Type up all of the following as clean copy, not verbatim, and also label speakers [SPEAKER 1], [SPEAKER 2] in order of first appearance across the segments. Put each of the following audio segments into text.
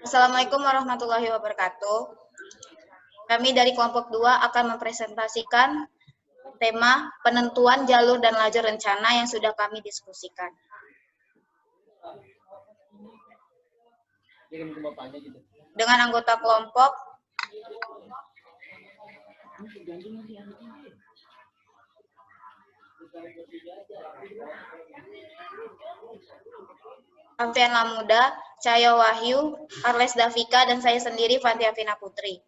[SPEAKER 1] Assalamualaikum warahmatullahi wabarakatuh. Kami dari kelompok 2 akan mempresentasikan tema penentuan jalur dan lajur rencana yang sudah kami diskusikan. Dengan anggota kelompok Alfian Lamuda, Cahyo Wahyu, Arles Davika, dan saya sendiri Fantia Vina Putri.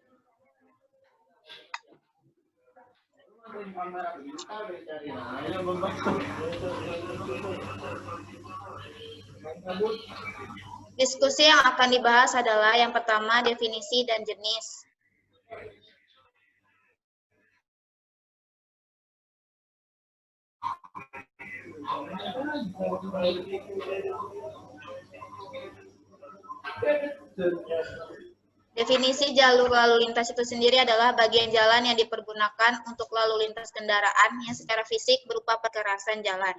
[SPEAKER 1] Diskusi yang akan dibahas adalah yang pertama definisi dan jenis. Definisi jalur lalu lintas itu sendiri adalah bagian jalan yang dipergunakan untuk lalu lintas kendaraan yang secara fisik berupa perkerasan jalan.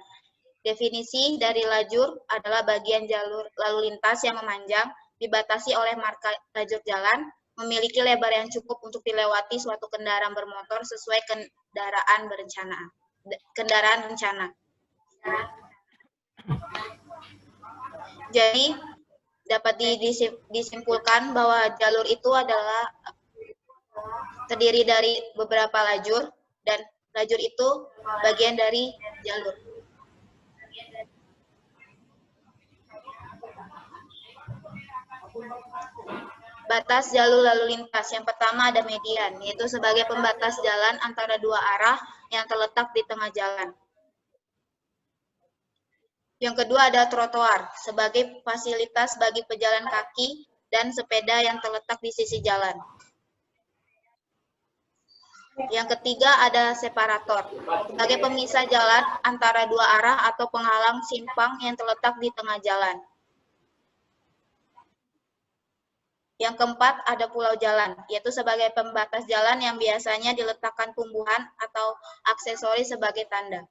[SPEAKER 1] Definisi dari lajur adalah bagian jalur lalu lintas yang memanjang, dibatasi oleh marka lajur jalan, memiliki lebar yang cukup untuk dilewati suatu kendaraan bermotor sesuai kendaraan rencana. Jadi, dapat disimpulkan bahwa jalur itu adalah terdiri dari beberapa lajur, dan lajur itu bagian dari jalur. Batas jalur lalu lintas. Yang pertama ada median, yaitu sebagai pembatas jalan antara dua arah yang terletak di tengah jalan. Yang kedua ada trotoar, sebagai fasilitas bagi pejalan kaki dan sepeda yang terletak di sisi jalan. Yang ketiga ada separator, sebagai pemisah jalan antara dua arah atau penghalang simpang yang terletak di tengah jalan. Yang keempat ada pulau jalan, yaitu sebagai pembatas jalan yang biasanya diletakkan tumbuhan atau aksesoris sebagai tanda.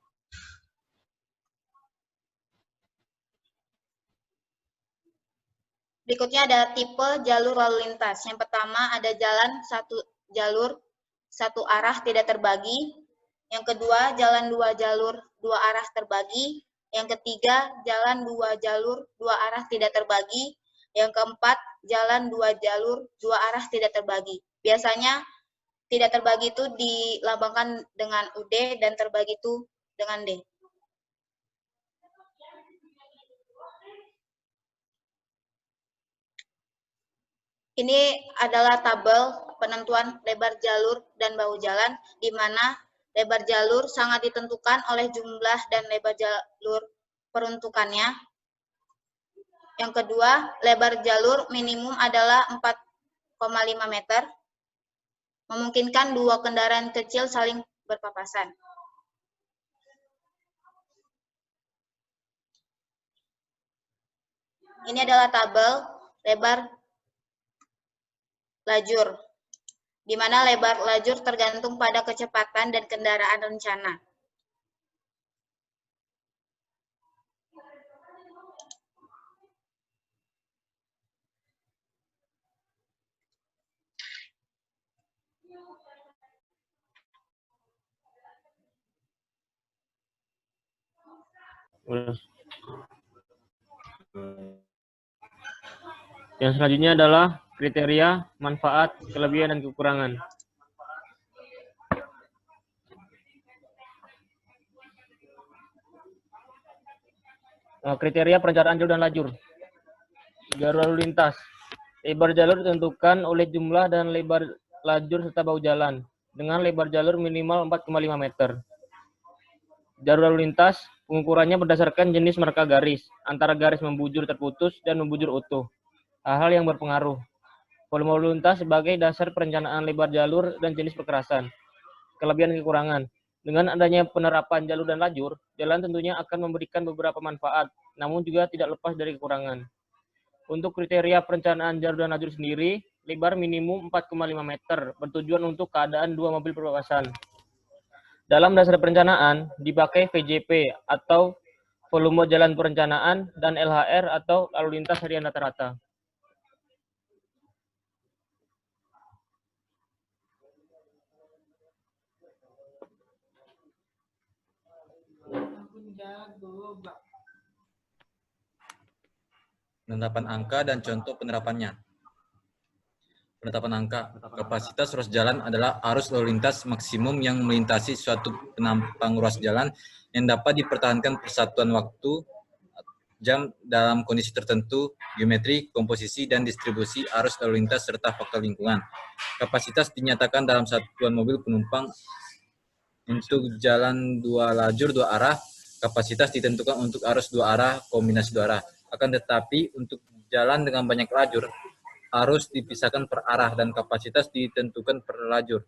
[SPEAKER 1] Berikutnya ada tipe jalur lalu lintas. Yang pertama ada jalan satu jalur satu arah tidak terbagi. Yang kedua jalan dua jalur dua arah terbagi. Yang ketiga jalan dua jalur dua arah tidak terbagi. Yang keempat jalan dua jalur dua arah tidak terbagi. Biasanya tidak terbagi itu dilambangkan dengan UD dan terbagi itu dengan D. Ini adalah tabel penentuan lebar jalur dan bahu jalan, di mana lebar jalur sangat ditentukan oleh jumlah dan lebar jalur peruntukannya. Yang kedua, lebar jalur minimum adalah 4,5 meter, memungkinkan dua kendaraan kecil saling berpapasan. Ini adalah tabel lebar lajur, di mana lebar lajur tergantung pada kecepatan dan kendaraan rencana.
[SPEAKER 2] Yang selanjutnya adalah kriteria, manfaat, kelebihan, dan kekurangan. Kriteria perencanaan jalur dan lajur. Jalur lalu lintas. Lebar jalur ditentukan oleh jumlah dan lebar lajur serta bahu jalan, dengan lebar jalur minimal 4,5 meter. Jalur lalu lintas, pengukurannya berdasarkan jenis marka garis, antara garis membujur terputus dan membujur utuh. Hal-hal yang berpengaruh. Volume lalu lintas sebagai dasar perencanaan lebar jalur dan jenis perkerasan. Kelebihan dan kekurangan. Dengan adanya penerapan jalur dan lajur, jalan tentunya akan memberikan beberapa manfaat, namun juga tidak lepas dari kekurangan. Untuk kriteria perencanaan jalur dan lajur sendiri, lebar minimum 4,5 meter, bertujuan untuk keadaan dua mobil berpapasan. Dalam dasar perencanaan, dipakai VJP atau volume jalan perencanaan, dan LHR atau lalu lintas harian rata-rata.
[SPEAKER 3] Penetapan angka dan contoh penerapannya. Penetapan angka. Kapasitas ruas jalan adalah arus lalu lintas maksimum yang melintasi suatu penampang ruas jalan yang dapat dipertahankan persatuan waktu jam dalam kondisi tertentu, geometri, komposisi, dan distribusi arus lalu lintas serta faktor lingkungan. Kapasitas dinyatakan dalam satuan mobil penumpang. Untuk jalan 2 lajur 2 arah, kapasitas ditentukan untuk arus 2 arah kombinasi 2 arah. Akan tetapi untuk jalan dengan banyak lajur, arus dipisahkan per arah dan kapasitas ditentukan per lajur.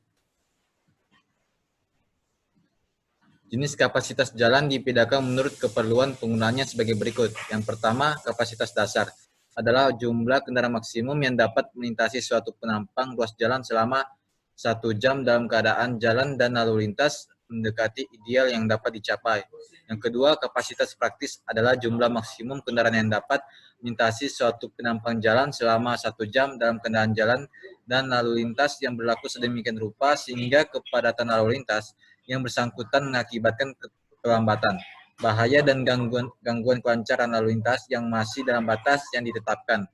[SPEAKER 3] Jenis kapasitas jalan dibedakan menurut keperluan penggunaannya sebagai berikut. Yang pertama, kapasitas dasar adalah jumlah kendaraan maksimum yang dapat melintasi suatu penampang ruas jalan selama 1 jam dalam keadaan jalan dan lalu lintas mendekati ideal yang dapat dicapai. Yang kedua, kapasitas praktis adalah jumlah maksimum kendaraan yang dapat melintasi suatu penampang jalan selama 1 jam dalam keadaan jalan dan lalu lintas yang berlaku sedemikian rupa sehingga kepadatan lalu lintas yang bersangkutan mengakibatkan kelambatan, bahaya dan gangguan kelancaran lalu lintas yang masih dalam batas yang ditetapkan.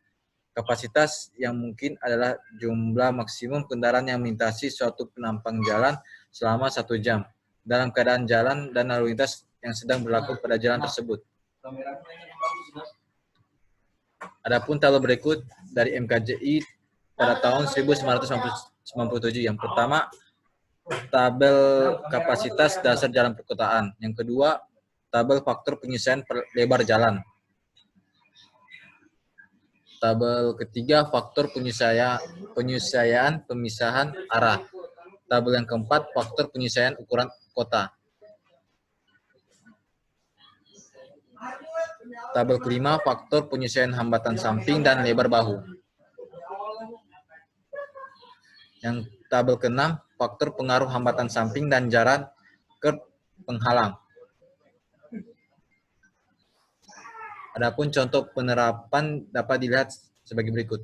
[SPEAKER 3] Kapasitas yang mungkin adalah jumlah maksimum kendaraan yang melintasi suatu penampang jalan selama 1 jam dalam keadaan jalan dan lalu lintas yang sedang berlaku pada jalan tersebut. Adapun tabel berikut dari MKJI pada tahun 1997. Yang pertama, tabel kapasitas dasar jalan perkotaan. Yang kedua, tabel faktor penyesuaian lebar jalan. Tabel ketiga, faktor penyesuaian pemisahan arah. Tabel yang keempat, faktor penyesuaian ukuran kota. Tabel kelima, faktor penyesuaian hambatan samping dan lebar bahu. Yang tabel keenam, faktor pengaruh hambatan samping dan jarak kerb penghalang. Adapun contoh penerapan dapat dilihat sebagai berikut.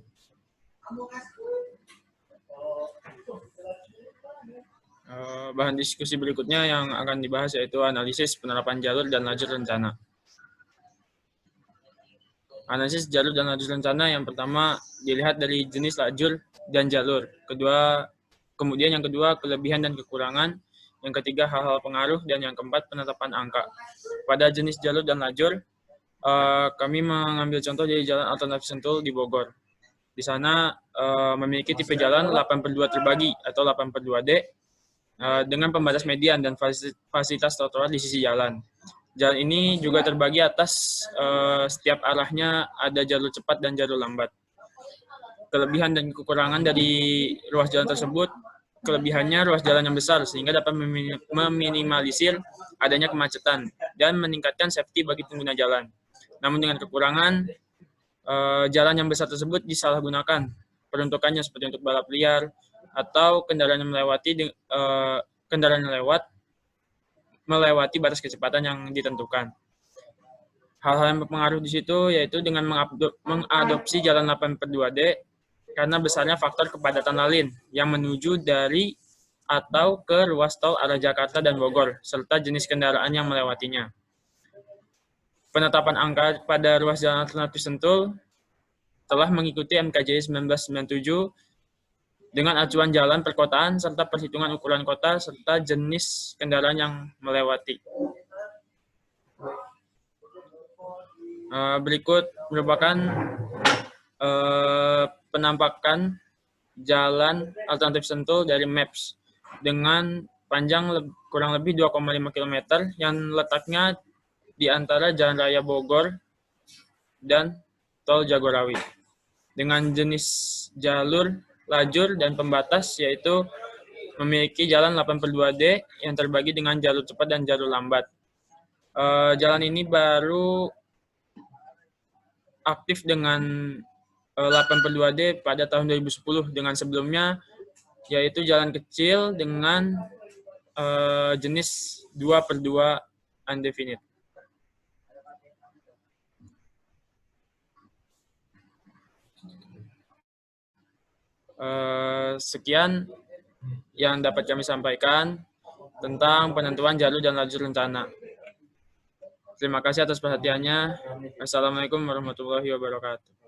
[SPEAKER 4] Bahan diskusi berikutnya yang akan dibahas yaitu analisis penerapan jalur dan lajur rencana. Analisis jalur dan lajur rencana yang pertama dilihat dari jenis lajur dan jalur. Kemudian yang kedua kelebihan dan kekurangan. Yang ketiga hal-hal pengaruh dan yang keempat penetapan angka. Pada jenis jalur dan lajur, kami mengambil contoh dari Jalan Alternatif Sentul di Bogor. Di sana memiliki tipe jalan 8/2 terbagi atau 8/2D dengan pembatas median dan fasilitas trotoar di sisi jalan. Jalan ini juga terbagi atas setiap arahnya ada jalur cepat dan jalur lambat. Kelebihan dan kekurangan dari ruas jalan tersebut, kelebihannya ruas jalan yang besar sehingga dapat meminimalisir adanya kemacetan dan meningkatkan safety bagi pengguna jalan. Namun dengan kekurangan, jalan yang besar tersebut disalahgunakan. Peruntukannya seperti untuk balap liar atau kendaraan yang melewati batas kecepatan yang ditentukan. Hal-hal yang berpengaruh di situ yaitu dengan mengadopsi jalan 8/2D karena besarnya faktor kepadatan lalin yang menuju dari atau ke ruas tol arah Jakarta dan Bogor serta jenis kendaraan yang melewatinya. Penetapan angka pada ruas jalan alternatif Sentul telah mengikuti MKJI 1997 dengan acuan jalan perkotaan serta perhitungan ukuran kota serta jenis kendaraan yang melewati. Berikut merupakan penampakan jalan alternatif Sentul dari Maps dengan panjang kurang lebih 2,5 km yang letaknya di antara Jalan Raya Bogor dan Tol Jagorawi. Dengan jenis jalur, lajur, dan pembatas yaitu memiliki jalan 8/2D yang terbagi dengan jalur cepat dan jalur lambat. Jalan ini baru aktif dengan 8/2D pada tahun 2010 dengan sebelumnya yaitu jalan kecil dengan jenis 2/2 undefinite. Sekian yang dapat kami sampaikan tentang penentuan jalur dan lajur rencana. Terima kasih atas perhatiannya. Assalamualaikum warahmatullahi wabarakatuh.